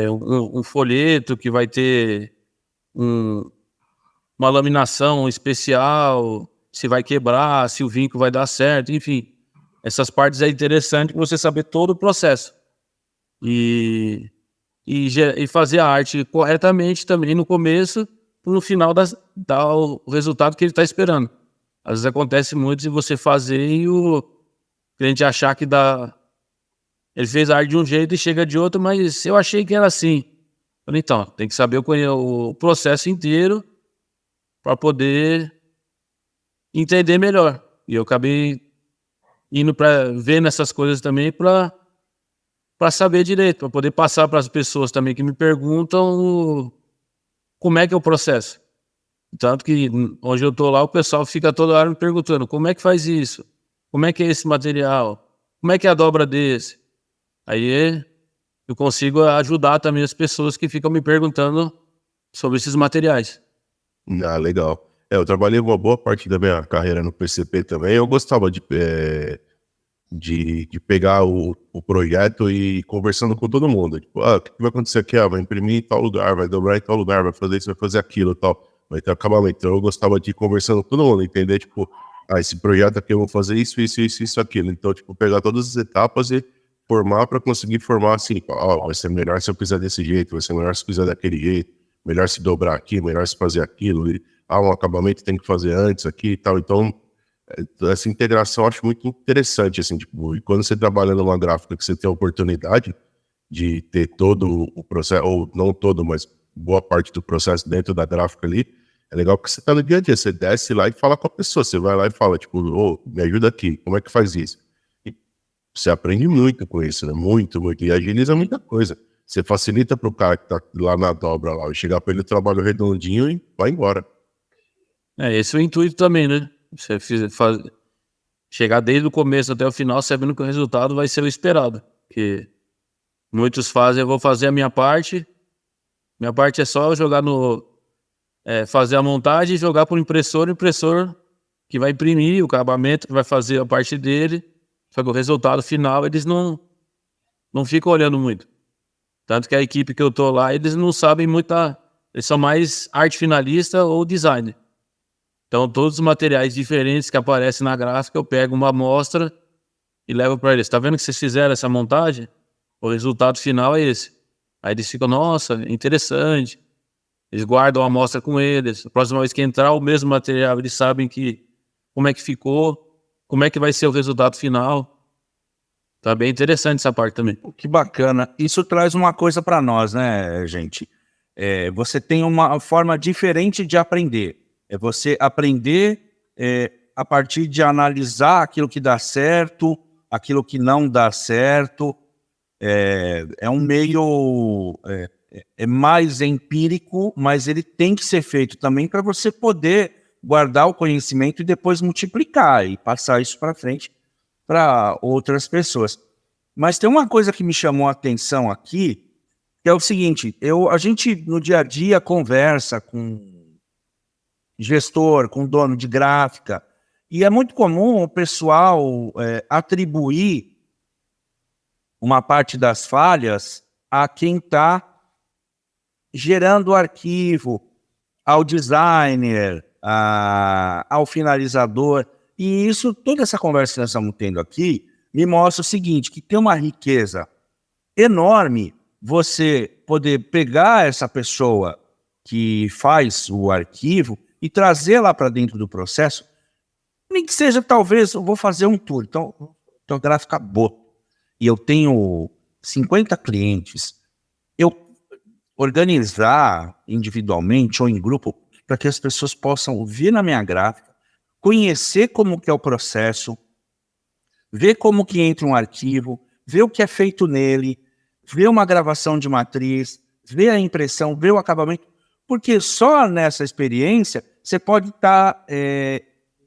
um folheto que vai ter uma laminação especial, se vai quebrar, se o vinco vai dar certo, enfim. Essas partes é interessante para você saber todo o processo. E e fazer a arte corretamente também no começo, no final dar o resultado que ele está esperando. Às vezes acontece muito de você fazer e o cliente achar que ele fez a arte de um jeito e chega de outro, mas eu achei que era assim. Falei, então, tem que saber o processo inteiro para poder entender melhor. E eu acabei indo vendo essas coisas também para saber direito, para poder passar para as pessoas também que me perguntam como é que é o processo. Tanto que onde eu estou lá, o pessoal fica toda hora me perguntando como é que faz isso, como é que é esse material, como é que é a dobra desse. Aí eu consigo ajudar também as pessoas que ficam me perguntando sobre esses materiais. Ah, legal. Eu trabalhei uma boa parte da minha carreira no PCP também. Eu gostava de pegar o projeto e ir conversando com todo mundo. Tipo, o que vai acontecer aqui? Vai imprimir em tal lugar, vai dobrar em tal lugar, vai fazer isso, vai fazer aquilo, tal. Vai ter acabamento. Então eu gostava de ir conversando com todo mundo, entender, tipo, esse projeto aqui eu vou fazer isso, aquilo. Então, tipo, pegar todas as etapas e formar para conseguir formar assim, vai ser melhor se eu fizer desse jeito, vai ser melhor se fizer daquele jeito, melhor se dobrar aqui, melhor se fazer aquilo, um acabamento tem que fazer antes aqui e tal. Então, essa integração eu acho muito interessante, assim, tipo, e quando você trabalha numa gráfica que você tem a oportunidade de ter todo o processo, ou não todo, mas boa parte do processo dentro da gráfica ali, é legal porque você tá no dia a dia, você desce lá e fala com a pessoa, você vai lá e fala, tipo, me ajuda aqui, como é que faz isso? Você aprende muito com isso, né? Muito, muito. E agiliza muita coisa. Você facilita para o cara que tá lá na dobra lá, e chegar para ele trabalho redondinho e vai embora. Esse é o intuito também, né? Você chegar desde o começo até o final sabendo que o resultado vai ser o esperado. Porque muitos fazem, eu vou fazer a minha parte. Minha parte é só jogar fazer a montagem e jogar para o impressor que vai imprimir o acabamento, que vai fazer a parte dele. Só que o resultado final eles não ficam olhando muito. Tanto que a equipe que eu tô lá, eles não sabem muito, eles são mais arte finalista ou designer. Então todos os materiais diferentes que aparecem na gráfica, eu pego uma amostra e levo para eles. Tá vendo que vocês fizeram essa montagem? O resultado final é esse. Aí eles ficam, nossa, interessante. Eles guardam a amostra com eles. A próxima vez que entrar o mesmo material, eles sabem como é que ficou, como é que vai ser o resultado final. Tá bem interessante essa parte também. Que bacana. Isso traz uma coisa para nós, né, gente? Você tem uma forma diferente de aprender. É você aprender a partir de analisar aquilo que dá certo, aquilo que não dá certo. É um meio mais empírico, mas ele tem que ser feito também para você poder guardar o conhecimento e depois multiplicar e passar isso para frente para outras pessoas. Mas tem uma coisa que me chamou a atenção aqui, que é o seguinte, a gente no dia a dia conversa com gestor, com dono de gráfica, e é muito comum o pessoal atribuir uma parte das falhas a quem está gerando o arquivo, ao designer, ao finalizador. E toda essa conversa que nós estamos tendo aqui, me mostra o seguinte, que tem uma riqueza enorme você poder pegar essa pessoa que faz o arquivo e trazê-la para dentro do processo, nem que seja, talvez, eu vou fazer um tour, então gráfica boa, e eu tenho 50 clientes, eu organizar individualmente ou em grupo para que as pessoas possam vir na minha gráfica, conhecer como que é o processo, ver como que entra um arquivo, ver o que é feito nele, ver uma gravação de matriz, ver a impressão, ver o acabamento, porque só nessa experiência você pode estar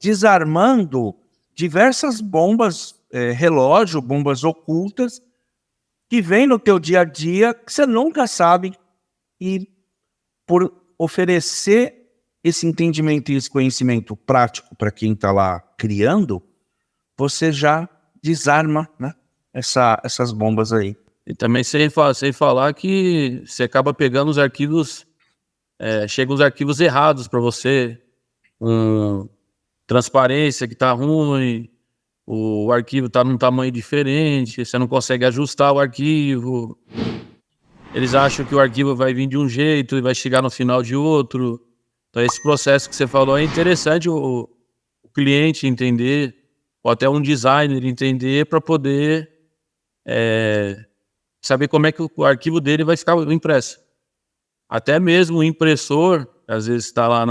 desarmando diversas bombas, relógio, bombas ocultas, que vem no teu dia a dia, que você nunca sabe, e por oferecer esse entendimento e esse conhecimento prático para quem está lá criando, você já desarma, né, essas bombas aí. E também sem falar que você acaba pegando os arquivos, chegam os arquivos errados para você, transparência que está ruim, o arquivo está num tamanho diferente, você não consegue ajustar o arquivo. eles acham que o arquivo vai vir de um jeito e vai chegar no final de outro. Então esse processo que você falou é interessante o cliente entender, ou até um designer entender para poder saber como é que o arquivo dele vai ficar impresso. Até mesmo o impressor, às vezes está lá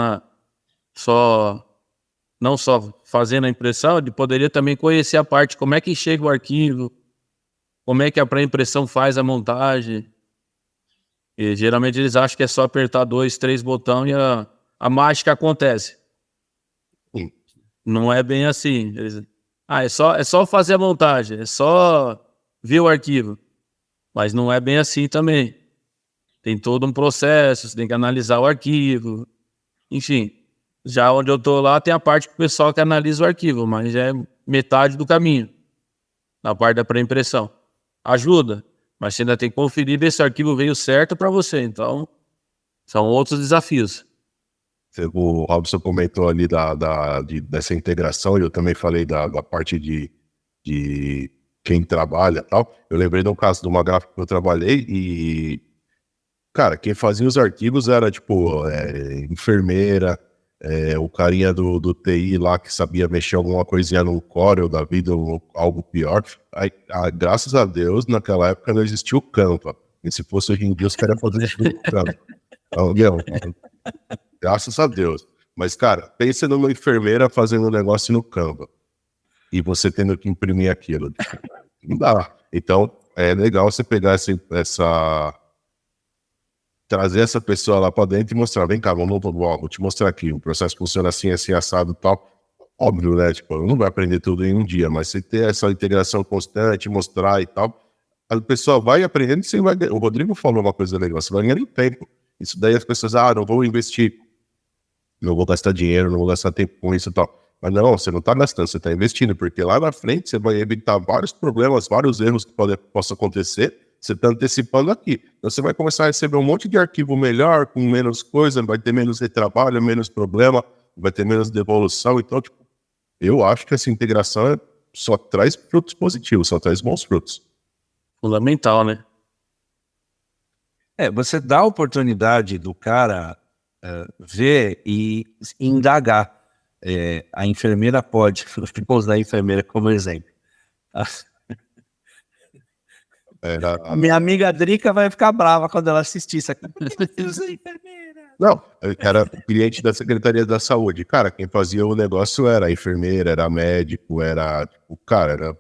não só fazendo a impressão, ele poderia também conhecer a parte, como é que chega o arquivo, como é que a pré-impressão faz a montagem. E geralmente eles acham que é só apertar 2, 3 botões e a mágica acontece. Não é bem assim. É só fazer a montagem, é só ver o arquivo. Mas não é bem assim também. Tem todo um processo, você tem que analisar o arquivo. Enfim, já onde eu tô lá tem a parte que o pessoal que analisa o arquivo, mas já é metade do caminho. Na parte da pré-impressão. Ajuda, mas você ainda tem que conferir ver se o arquivo veio certo para você. Então, são outros desafios. O Robson comentou ali dessa integração, e eu também falei da parte de quem trabalha e tal. Eu lembrei de um caso de uma gráfica que eu trabalhei e, cara, quem fazia os arquivos era, tipo, enfermeira, o carinha do TI lá que sabia mexer alguma coisinha no Corel da vida ou algo pior. Aí, graças a Deus, naquela época não existia o Canva. E se fosse hoje em dia, os caras iam fazer isso no Canva. Então, graças a Deus. Mas, cara, pensa numa enfermeira fazendo um negócio no Canva. E você tendo que imprimir aquilo. Não dá. Então, é legal você pegar trazer essa pessoa lá pra dentro e mostrar. Vem cá, vou te mostrar aqui. O processo funciona assim, assim, assado e tal. Óbvio, né? Tipo, não vai aprender tudo em um dia, mas você ter essa integração constante, mostrar e tal, a pessoa vai aprendendo e você vai... O Rodrigo falou uma coisa legal, você vai ganhando tempo. Isso daí as pessoas, não vou investir, não vou gastar dinheiro, não vou gastar tempo com isso e tal. Mas não, você não está gastando, você está investindo, porque lá na frente você vai evitar vários problemas, vários erros que possam acontecer, você está antecipando aqui. Então você vai começar a receber um monte de arquivo melhor, com menos coisa, vai ter menos retrabalho, menos problema, vai ter menos devolução. Então, tipo, eu acho que essa integração só traz frutos positivos, só traz bons frutos. Fundamental, né? Você dá a oportunidade do cara ver e indagar. A enfermeira pode, vou usar a enfermeira como exemplo. A minha amiga Drica vai ficar brava quando ela assistir isso aqui. Não, era cliente da Secretaria da Saúde. Cara, quem fazia o negócio era a enfermeira, era médico, era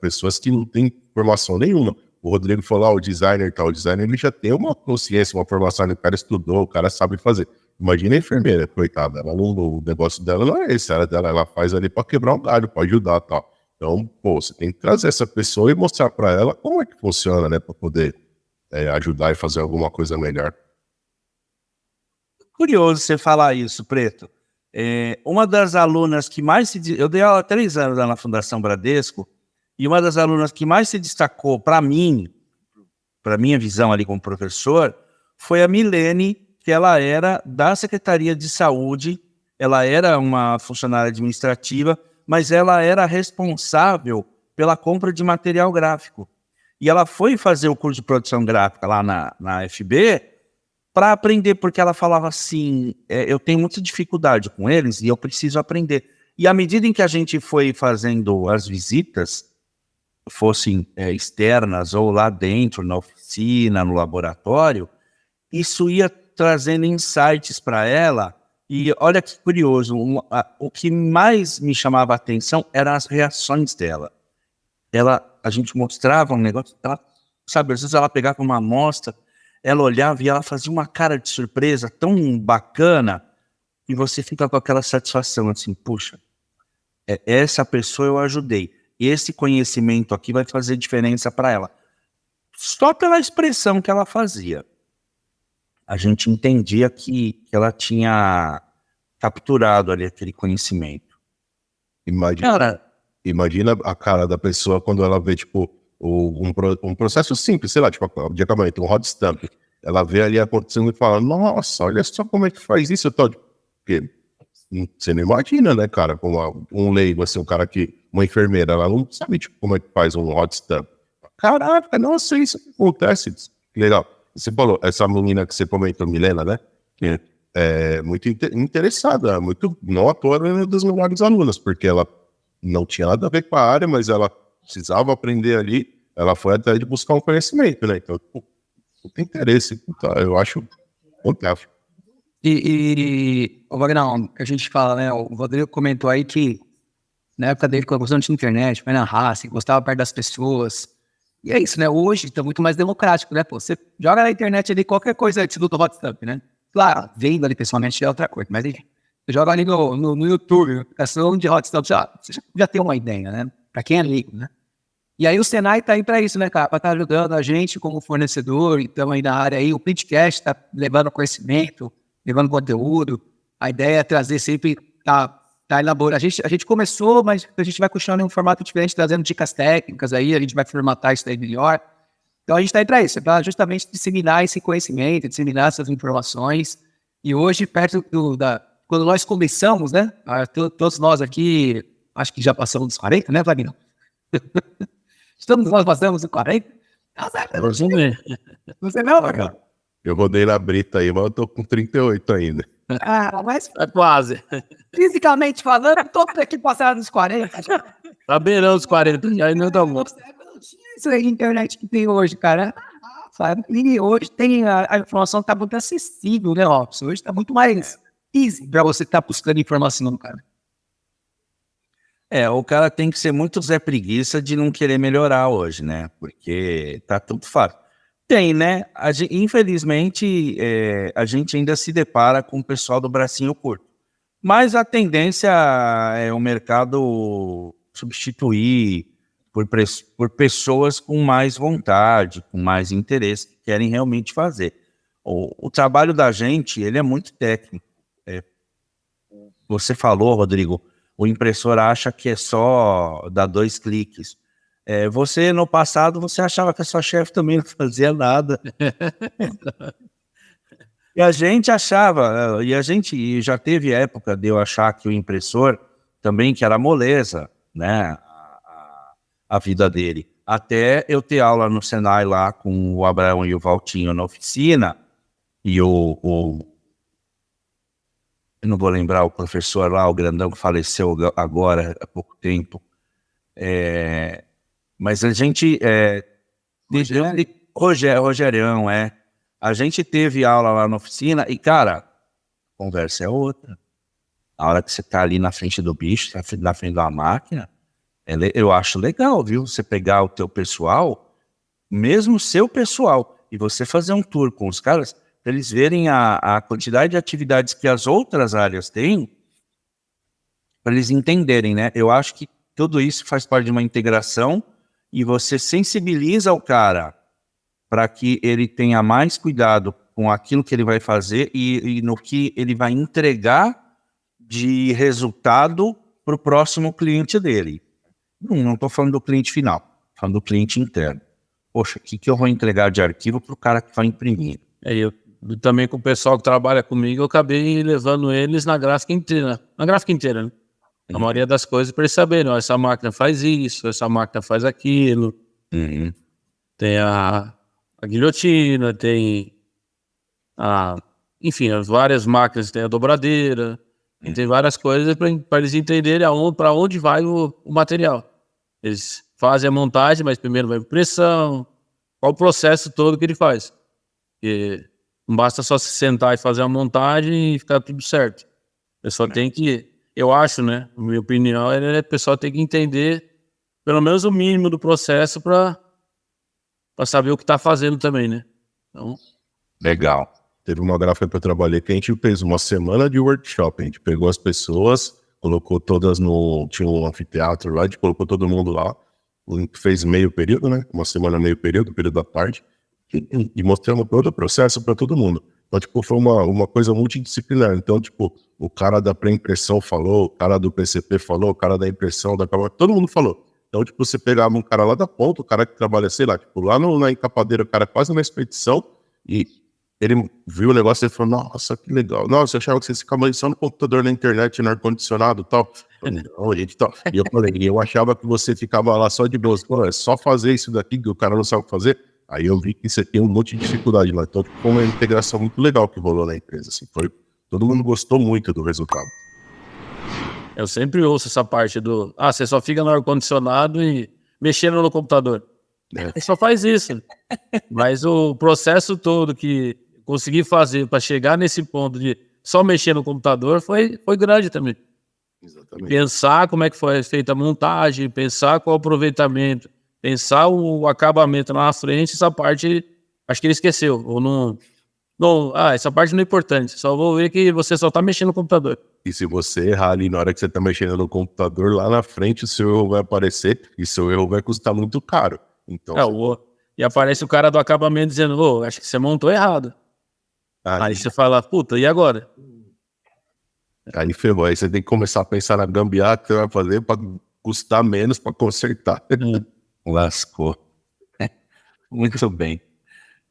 pessoas que não têm formação nenhuma. O Rodrigo falou, o designer tal, o designer ele já tem uma consciência, uma formação, o cara estudou, o cara sabe fazer. Imagina a enfermeira, coitada, o negócio dela não é esse, ela faz ali para quebrar um galho, para ajudar e tal. Então, você tem que trazer essa pessoa e mostrar para ela como é que funciona, né, para poder ajudar e fazer alguma coisa melhor. Curioso você falar isso, Preto. Uma das alunas que mais eu dei aula há 3 anos lá na Fundação Bradesco, e uma das alunas que mais se destacou para mim, para minha visão ali como professor, foi a Milene, que ela era da Secretaria de Saúde, ela era uma funcionária administrativa, mas ela era responsável pela compra de material gráfico. E ela foi fazer o curso de produção gráfica lá na FB para aprender, porque ela falava assim, eu tenho muita dificuldade com eles e eu preciso aprender. E à medida em que a gente foi fazendo as visitas, fossem externas ou lá dentro, na oficina, no laboratório, isso ia trazendo insights para ela. E olha que curioso, o que mais me chamava a atenção eram as reações dela. A gente mostrava um negócio, às vezes ela pegava uma amostra, ela olhava e ela fazia uma cara de surpresa tão bacana, e você fica com aquela satisfação assim, puxa, essa pessoa eu ajudei. Esse conhecimento aqui vai fazer diferença para ela. Só pela expressão que ela fazia, a gente entendia que ela tinha capturado ali aquele conhecimento. Imagina a cara da pessoa quando ela vê, tipo, um processo simples, sei lá, tipo, de acabamento, um hot stamp. Ela vê ali acontecendo e fala, nossa, olha só como é que faz isso. Porque você não imagina, né, cara, como um leigo, assim, uma enfermeira, ela não sabe, tipo, como é que faz um hot stamp. Caraca, nossa, isso que acontece. Que legal. você falou, essa menina que você comentou, Milena, né? Que é muito interessada, muito, não à toa, ela é uma das melhores alunas, porque ela não tinha nada a ver com a área, mas ela precisava aprender ali, ela foi até de buscar um conhecimento, né? Então, pô, tem interesse, tá? Eu acho fantástico. O Vagnão, a gente fala, né? O Rodrigo comentou aí que na época dele, quando gostava de internet, foi na raça, gostava perto das pessoas. E é isso, né? Hoje tá muito mais democrático, né? Pô, você joga na internet ali qualquer coisa aí do WhatsApp, né? Claro, vendo ali pessoalmente é outra coisa, mas enfim, você joga ali no YouTube, aplicação de WhatsApp, você já tem uma ideia, né? Pra quem é leigo, né? E aí o Senai tá aí pra isso, né, cara? Pra estar ajudando a gente como fornecedor, então aí na área aí, o Printcast tá levando conhecimento, levando conteúdo. A ideia é trazer sempre, tá elaborando. A gente começou, mas a gente vai continuando em um formato diferente, trazendo dicas técnicas aí, a gente vai formatar isso daí melhor. Então a gente tá aí pra isso, pra justamente disseminar esse conhecimento, disseminar essas informações. E hoje, perto quando nós começamos, né? Todos nós aqui, acho que já passamos dos 40, né, Flavinho? Todos nós passamos dos 40. Você não, cara? Eu rodei na brita aí, mas eu tô com 38 ainda. Mas Tá quase. fisicamente falando, todos aqui passaram dos 40. Tá beirando os 40, aí não tá bom. Isso aí, internet que tem hoje, cara. Sabe? E hoje tem a informação que tá muito acessível, né, Robson? Hoje tá muito mais easy pra você estar buscando informação, cara. O cara tem que ser muito Zé Preguiça de não querer melhorar hoje, né? Porque tá tudo fácil. Tem, né? Infelizmente, a gente ainda se depara com o pessoal do bracinho curto. Mas a tendência é o mercado substituir por pessoas com mais vontade, com mais interesse, que querem realmente fazer. O trabalho da gente, ele é muito técnico. Você falou, Rodrigo, o impressor acha que é só dar 2 cliques. Você, no passado, você achava que a sua chefe também não fazia nada. E a gente achava, e já teve época de eu achar que o impressor também, que era moleza, né, a vida dele. Até eu ter aula no Senai lá com o Abraão e o Valtinho na oficina, e eu não vou lembrar o professor lá, o grandão que faleceu agora, há pouco tempo. Mas a gente... Rogerião, a gente teve aula lá na oficina e, cara, a conversa é outra. A hora que você tá ali na frente do bicho, na frente da máquina, eu acho legal, viu? Você pegar o teu pessoal, mesmo o seu pessoal, e você fazer um tour com os caras, para eles verem a quantidade de atividades que as outras áreas têm, para eles entenderem, né? Eu acho que tudo isso faz parte de uma integração e você sensibiliza o cara para que ele tenha mais cuidado com aquilo que ele vai fazer e no que ele vai entregar de resultado para o próximo cliente dele. Não estou falando do cliente final, estou falando do cliente interno. Poxa, o que eu vou entregar de arquivo para o cara que vai imprimir? Eu também com o pessoal que trabalha comigo, eu acabei levando eles na gráfica inteira. Né? A maioria das coisas para eles saberem, ó, essa máquina faz isso, essa máquina faz aquilo. Tem a guilhotina, tem enfim, as várias máquinas, tem a dobradeira, tem várias coisas para eles entenderem para onde vai o material. Eles fazem a montagem, mas primeiro vai impressão, qual o processo todo que ele faz. Porque não basta só se sentar e fazer a montagem e ficar tudo certo. A pessoa tem que, eu acho, né, na minha opinião, a pessoa tem que entender pelo menos o mínimo do processo para saber o que está fazendo também, né? Então... Legal. Teve uma gráfica que eu trabalhei que a gente fez uma semana de workshop. A gente pegou as pessoas, colocou todas tinha um anfiteatro lá, a gente colocou todo mundo lá. Fez meio período, né? Uma semana meio período da tarde. E mostramos todo o processo para todo mundo. Então, tipo, foi uma coisa multidisciplinar. Então, tipo, o cara da pré-impressão falou, o cara do PCP falou, o cara da impressão, todo mundo falou. Então, tipo, você pegava um cara lá da ponta, o cara que trabalha, sei lá, tipo, lá na encapadeira, o cara quase na expedição, e ele viu o negócio e falou, nossa, que legal. Nossa, eu achava que vocês ficavam só no computador, na internet, no ar-condicionado e tal. Não, gente, tal. E eu falei, eu achava que você ficava lá só de boas. Pô, é só fazer isso daqui que o cara não sabe fazer. Aí eu vi que você tem um monte de dificuldade lá. Então foi uma integração muito legal que rolou na empresa. Assim, todo mundo gostou muito do resultado. Eu sempre ouço essa parte do... você só fica no ar-condicionado e mexendo no computador. Você só faz isso. Mas o processo todo que consegui fazer para chegar nesse ponto de só mexer no computador foi grande também. Exatamente. Pensar como é que foi feita a montagem, pensar qual o aproveitamento, pensar o acabamento lá na frente, essa parte acho que ele esqueceu. Ou não, essa parte não é importante. Só vou ver que você só tá mexendo no computador. E se você errar ali na hora que você tá mexendo no computador, lá na frente o seu erro vai aparecer e seu erro vai custar muito caro. Então, e aparece o cara do acabamento dizendo, acho que você montou errado. Aí você fala, puta, e agora? Aí ferrou. Aí você tem que começar a pensar na gambiarra que você vai fazer para custar menos para consertar. Lascou. Muito bem.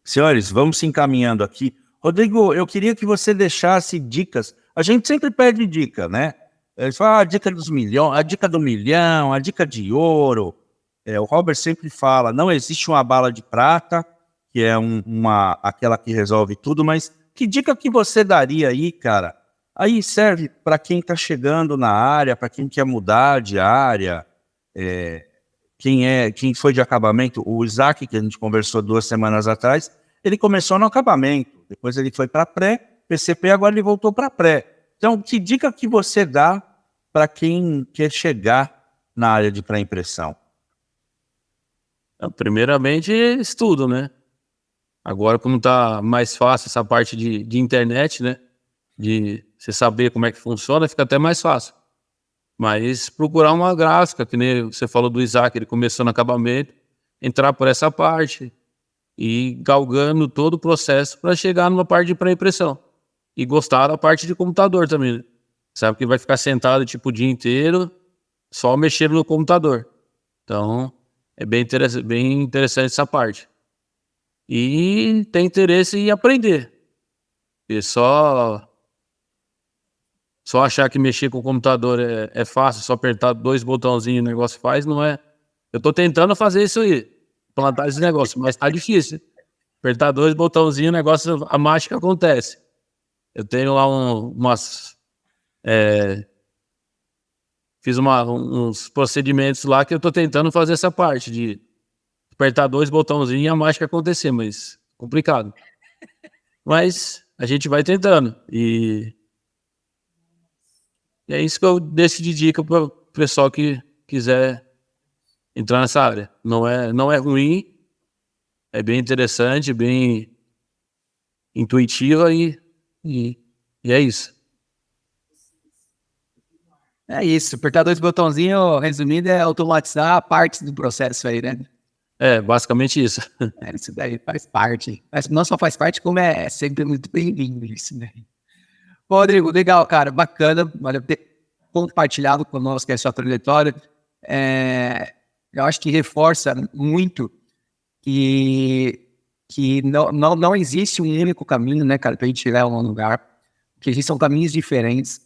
Senhores, vamos se encaminhando aqui. Rodrigo, eu queria que você deixasse dicas. A gente sempre pede dica, né? Eles falam a dica dos milhões, a dica do milhão, a dica de ouro. O Robert sempre fala, não existe uma bala de prata, que é aquela que resolve tudo, mas que dica que você daria aí, cara? Aí serve para quem está chegando na área, para quem quer mudar de área, quem foi de acabamento. O Isaac, que a gente conversou 2 semanas atrás, ele começou no acabamento, depois ele foi para pré, PCP, agora ele voltou para pré. Então, que dica que você dá para quem quer chegar na área de pré-impressão? Primeiramente, estudo, né? Agora, como tá mais fácil essa parte de internet, né? De você saber como é que funciona, fica até mais fácil. Mas procurar uma gráfica, que nem você falou do Isaac, ele começou no acabamento, entrar por essa parte e galgando todo o processo para chegar numa parte de pré-impressão. E gostar da parte de computador também, né? Sabe que vai ficar sentado tipo o dia inteiro só mexendo no computador. Então, é bem interessante essa parte. E tem interesse em aprender. E só achar que mexer com o computador é fácil, só apertar 2 botãozinhos e o negócio faz, não é. Eu tô tentando fazer isso aí, plantar esse negócio, mas tá difícil. Apertar 2 botãozinhos, o negócio, a mágica acontece. Eu tenho lá fiz uns procedimentos lá que eu tô tentando fazer essa parte de apertar 2 botãozinhos e a mágica acontecer, mas complicado. Mas a gente vai tentando. E é isso que eu deixo de dica para o pessoal que quiser entrar nessa área. Não é ruim, é bem interessante, bem intuitiva e é isso. É isso, apertar 2 botãozinhos, resumindo, é automatizar partes do processo aí, né? Basicamente isso. Isso daí faz parte. Mas não só faz parte, como é sempre muito bem-vindo isso, né? Bom, Rodrigo, legal, cara, bacana. Valeu por ter compartilhado conosco a sua trajetória. Eu acho que reforça muito que não existe um único caminho, né, cara, pra gente chegar a um lugar. Que existem caminhos diferentes,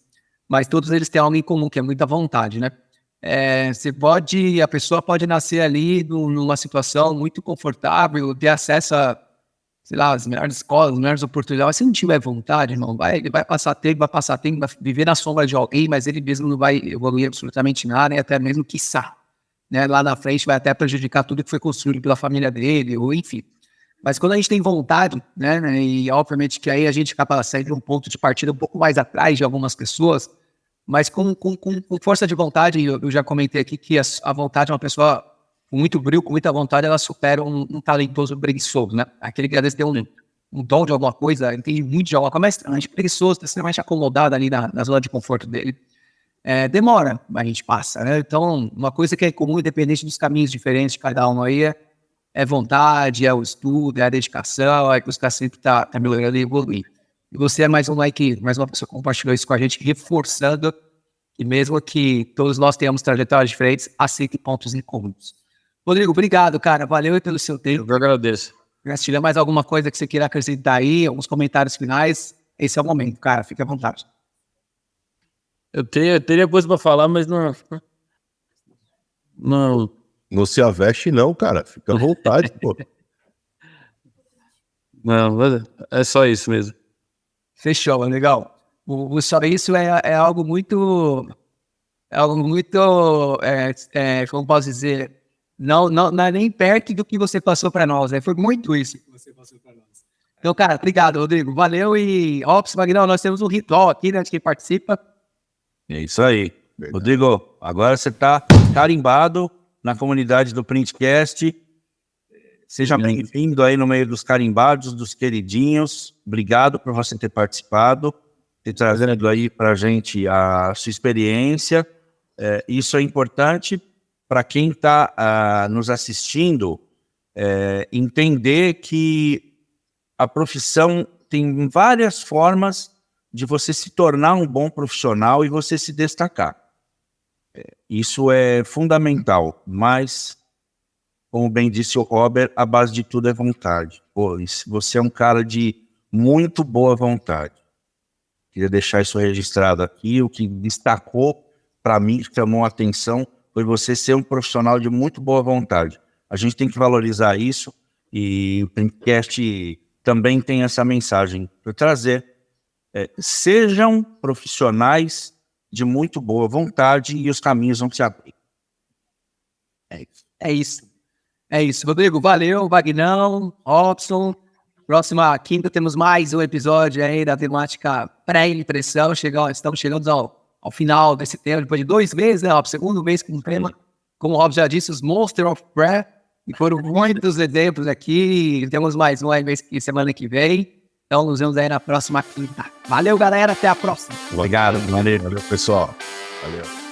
mas todos eles têm algo em comum, que é muita vontade, né? A pessoa pode nascer ali numa situação muito confortável, ter acesso a, sei lá, as melhores escolas, as melhores oportunidades. Mas se não tiver vontade, irmão, ele vai passar tempo, vai viver na sombra de alguém, mas ele mesmo não vai evoluir absolutamente nada, e até mesmo quiçá, né? Lá na frente vai até prejudicar tudo que foi construído pela família dele, ou enfim. Mas quando a gente tem vontade, né, e obviamente que aí a gente acaba saindo de um ponto de partida um pouco mais atrás de algumas pessoas, mas com força de vontade, eu já comentei aqui que a vontade de uma pessoa com muito brilho, com muita vontade, ela supera um talentoso preguiçoso, né? Aquele que às vezes tem um dom de alguma coisa, entende muito de alguma coisa, mas extremamente preguiçoso, extremamente acomodado ali na zona de conforto dele. Demora, mas a gente passa, né? Então, uma coisa que é comum, independente dos caminhos diferentes de cada um aí, é vontade, é o estudo, é a dedicação, é que os caras sempre tá melhorando e evoluindo. E você é mais uma pessoa que compartilhou isso com a gente, reforçando que mesmo que todos nós tenhamos trajetórias diferentes, aceite pontos em comuns. Rodrigo, obrigado, cara. Valeu pelo seu tempo. Eu agradeço. Se tiver mais alguma coisa que você queira acrescentar aí, alguns comentários finais, esse é o momento, cara. Fique à vontade. Eu teria coisa para falar, mas não. Não se aveste não, cara. Fica à vontade, pô. Não, é só isso mesmo. Fechou, legal. Só isso é algo muito... como posso dizer, não é nem perto do que você passou para nós, né? Foi muito isso que você passou para nós. Então, cara, obrigado, Rodrigo. Valeu e, Magnão, nós temos um ritual aqui, né, de quem participa. É isso aí. Verdade. Rodrigo, agora você está carimbado na comunidade do Printcast. Seja bem-vindo aí no meio dos carimbados, dos queridinhos. Obrigado por você ter participado, ter trazendo aí para a gente a sua experiência. Isso é importante para quem está nos assistindo entender que a profissão tem várias formas de você se tornar um bom profissional e você se destacar. Isso é fundamental, mas, como bem disse o Robert, a base de tudo é vontade. Pô, você é um cara de muito boa vontade. Queria deixar isso registrado aqui. O que destacou para mim, que chamou a atenção, foi você ser um profissional de muito boa vontade. A gente tem que valorizar isso e o Printcast também tem essa mensagem para trazer. Sejam profissionais de muito boa vontade e os caminhos vão se abrir. É isso. Rodrigo, valeu. Vagnão, Robson. Próxima quinta temos mais um episódio aí da temática pré-impressão. Estamos chegando ao final desse tema, depois de 2 meses, né, Robson? Segundo mês com o tema, como o Robson já disse, os Monster of Pré. E foram muitos exemplos aqui. Temos mais um aí semana que vem. Então, nos vemos aí na próxima quinta. Valeu, galera. Até a próxima. Obrigado. Valeu. Valeu, pessoal. Valeu.